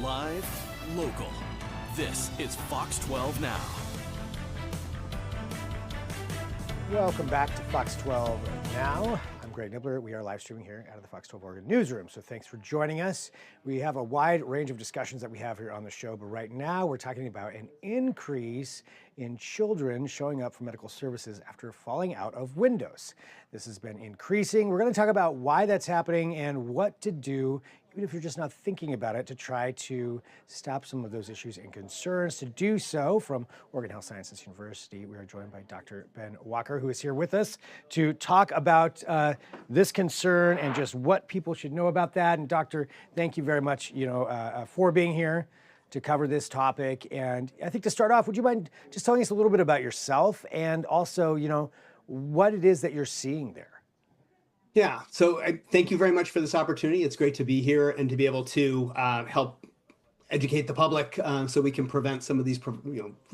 Live, local. This is Fox 12 Now. Welcome back to Fox 12 Now. I'm Greg Nibbler. We are live streaming here out of the Fox 12 Oregon newsroom. So thanks for joining us. We have a wide range of discussions that we have here on the show, but right now we're talking about an increase in children showing up for medical services after falling out of windows. This has been increasing. We're going to talk about why that's happening and what to do, even if you're just not thinking about it, to try to stop some of those issues and concerns. To do so, from Oregon Health Sciences University, we are joined by Dr. Ben Walker, who is here with us to talk about this concern and just what people should know about that. And Doctor, thank you very much, for being here to cover this topic. And I think to start off, would you mind just telling us a little bit about yourself and also, what it is that you're seeing there? Yeah, so thank you very much for this opportunity. It's great to be here and to be able to help educate the public so we can prevent some of these,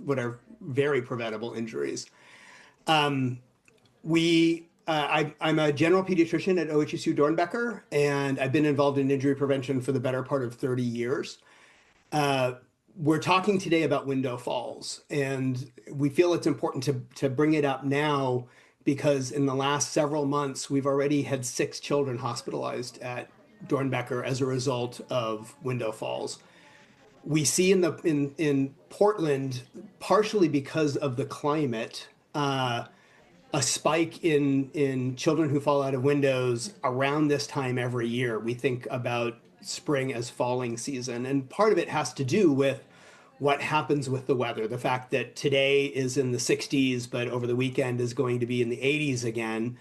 what are very preventable injuries. I'm a general pediatrician at OHSU Dornbecker, and I've been involved in injury prevention for the better part of 30 years. We're talking today about window falls, and we feel it's important to bring it up now because in the last several months, we've already had 6 children hospitalized at Dornbecker as a result of window falls. We see in Portland, partially because of the climate, a spike in children who fall out of windows around this time every year. We think about spring as falling season, and part of it has to do with what happens with the weather. The fact that today is in the 60s, but over the weekend is going to be in the 80s again.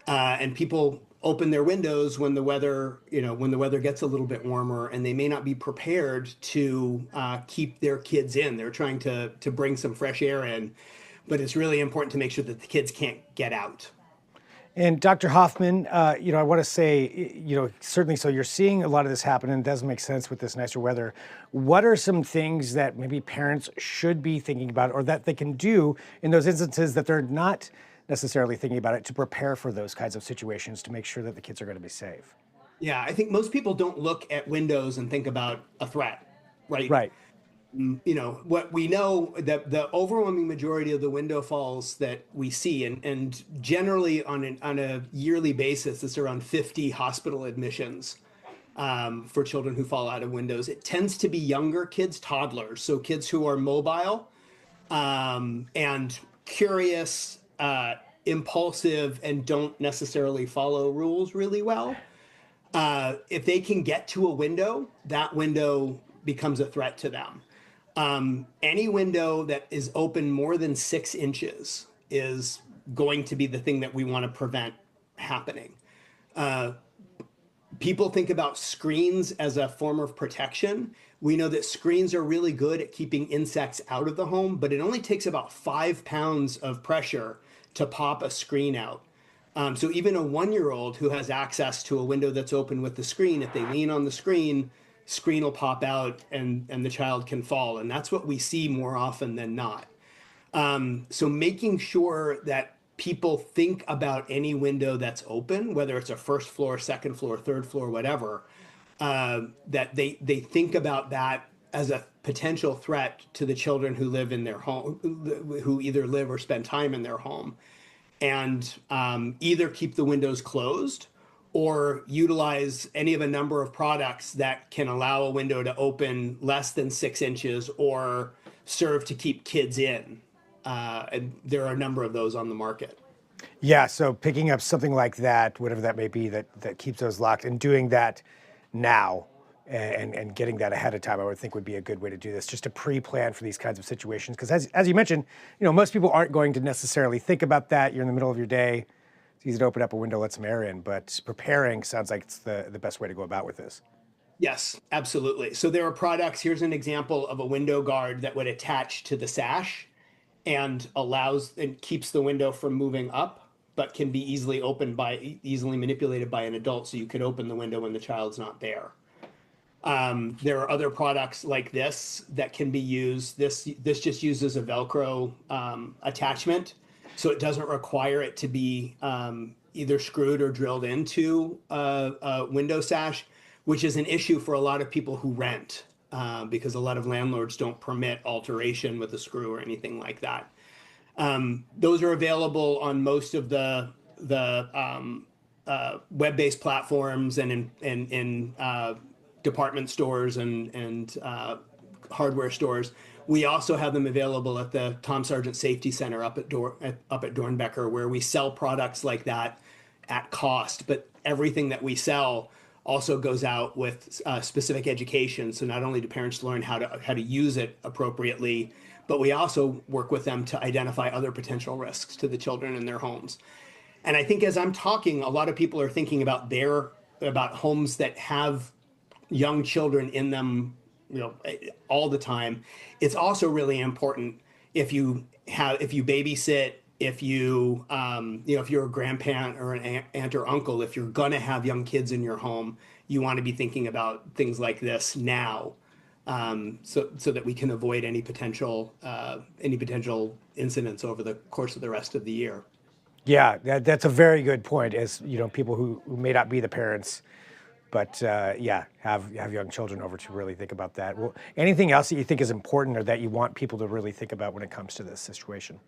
And people open their windows when the weather gets a little bit warmer, and they may not be prepared to keep their kids in. They're trying to bring some fresh air in, but it's really important to make sure that the kids can't get out. And Dr. Hoffman, I want to say, certainly, so you're seeing a lot of this happen, and it does make sense with this nicer weather. What are some things that maybe parents should be thinking about, or that they can do in those instances that they're not necessarily thinking about it, to prepare for those kinds of situations to make sure that the kids are going to be safe? Yeah, I think most people don't look at windows and think about a threat, right? Right. What we know, that the overwhelming majority of the window falls that we see, and generally on a yearly basis, it's around 50 hospital admissions for children who fall out of windows. It tends to be younger kids, toddlers, so kids who are mobile and curious, impulsive, and don't necessarily follow rules really well. If they can get to a window, that window becomes a threat to them. Any window that is open more than 6 inches is going to be the thing that we want to prevent happening. People think about screens as a form of protection. We know that screens are really good at keeping insects out of the home, but it only takes about 5 pounds of pressure to pop a screen out. So even a 1-year-old who has access to a window that's open with the screen, if they lean on the screen will pop out and the child can fall. And that's what we see more often than not. So making sure that people think about any window that's open, whether it's a first floor, second floor, third floor, whatever, that they think about that as a potential threat to the children who live in their home, who either live or spend time in their home, and either keep the windows closed or utilize any of a number of products that can allow a window to open less than 6 inches or serve to keep kids in. And there are a number of those on the market. Yeah, so picking up something like that, whatever that may be, that keeps those locked, and doing that now and getting that ahead of time, I would think would be a good way to do this, just to pre-plan for these kinds of situations. Because as you mentioned, most people aren't going to necessarily think about that. You're in the middle of your day. It's easy to open up a window, let some air in, but preparing sounds like it's the best way to go about with this. Yes, absolutely. So there are products. Here's an example of a window guard that would attach to the sash and keeps the window from moving up, but can be easily manipulated by an adult. So you could open the window when the child's not there. There are other products like this that can be used. This just uses a Velcro attachment. So it doesn't require it to be either screwed or drilled into a window sash, which is an issue for a lot of people who rent. because a lot of landlords don't permit alteration with a screw or anything like that. Those are available on most of the web-based platforms and in department stores and hardware stores. We also have them available at the Tom Sargent Safety Center up at Dornbecker, where we sell products like that at cost. But everything that we sell also goes out with specific education. So not only do parents learn how to use it appropriately, but we also work with them to identify other potential risks to the children in their homes. And I think as I'm talking, a lot of people are thinking about homes that have young children in them, all the time. It's also really important if you babysit, if you're a grandparent or an aunt or uncle, if you're gonna have young kids in your home, you want to be thinking about things like this now, so that we can avoid any potential incidents over the course of the rest of the year. Yeah, that's a very good point. As people who may not be the parents, but have young children over to really think about that. Well, anything else that you think is important or that you want people to really think about when it comes to this situation?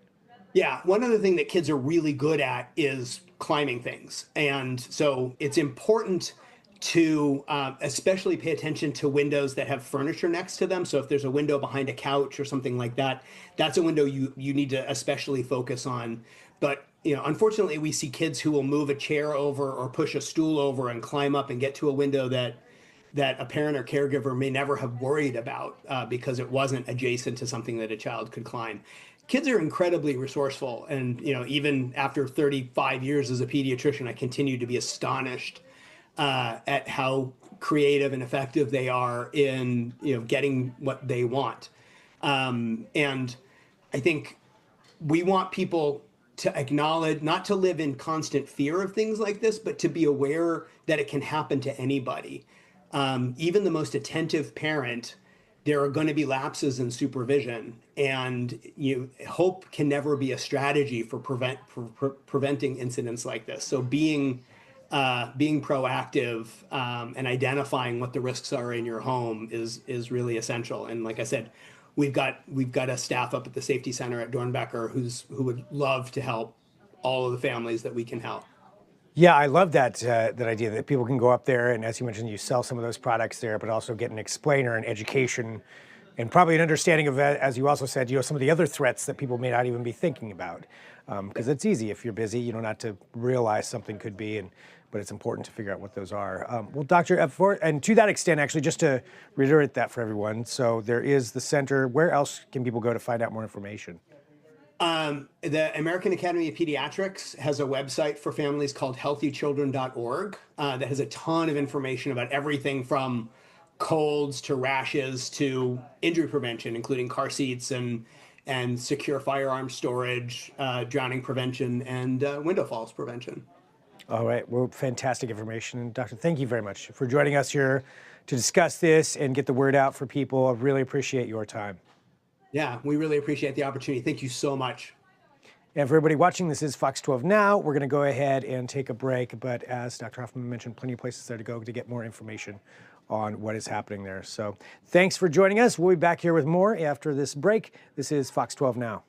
Yeah, one other thing that kids are really good at is climbing things. And so it's important to especially pay attention to windows that have furniture next to them. So if there's a window behind a couch or something like that, that's a window you need to especially focus on. But unfortunately, we see kids who will move a chair over or push a stool over and climb up and get to a window that a parent or caregiver may never have worried about because it wasn't adjacent to something that a child could climb. Kids are incredibly resourceful, and even after 35 years as a pediatrician, I continue to be astonished at how creative and effective they are in getting what they want. And I think we want people to acknowledge, not to live in constant fear of things like this, but to be aware that it can happen to anybody. Even the most attentive parent, there are going to be lapses in supervision, and hope can never be a strategy for preventing incidents like this. So being proactive and identifying what the risks are in your home is really essential. And like I said, we've got a staff up at the Safety Center at Dornbecker who would love to help all of the families that we can help. Yeah, I love that idea that people can go up there and, as you mentioned, you sell some of those products there, but also get an explainer and education, and probably an understanding of, as you also said, some of the other threats that people may not even be thinking about, because it's easy if you're busy, not to realize something could be, but it's important to figure out what those are. Well, Dr. and to that extent, actually, just to reiterate that for everyone, so there is the center. Where else can people go to find out more information? The American Academy of Pediatrics has a website for families called healthychildren.org that has a ton of information about everything from colds to rashes to injury prevention, including car seats and secure firearm storage, drowning prevention, and window falls prevention. All right. Well, fantastic information. Doctor, thank you very much for joining us here to discuss this and get the word out for people. I really appreciate your time. Yeah, we really appreciate the opportunity. Thank you so much. And for everybody watching, this is Fox 12 Now. We're going to go ahead and take a break, but as Dr. Hoffman mentioned, plenty of places there to go to get more information on what is happening there. So thanks for joining us. We'll be back here with more after this break. This is Fox 12 Now.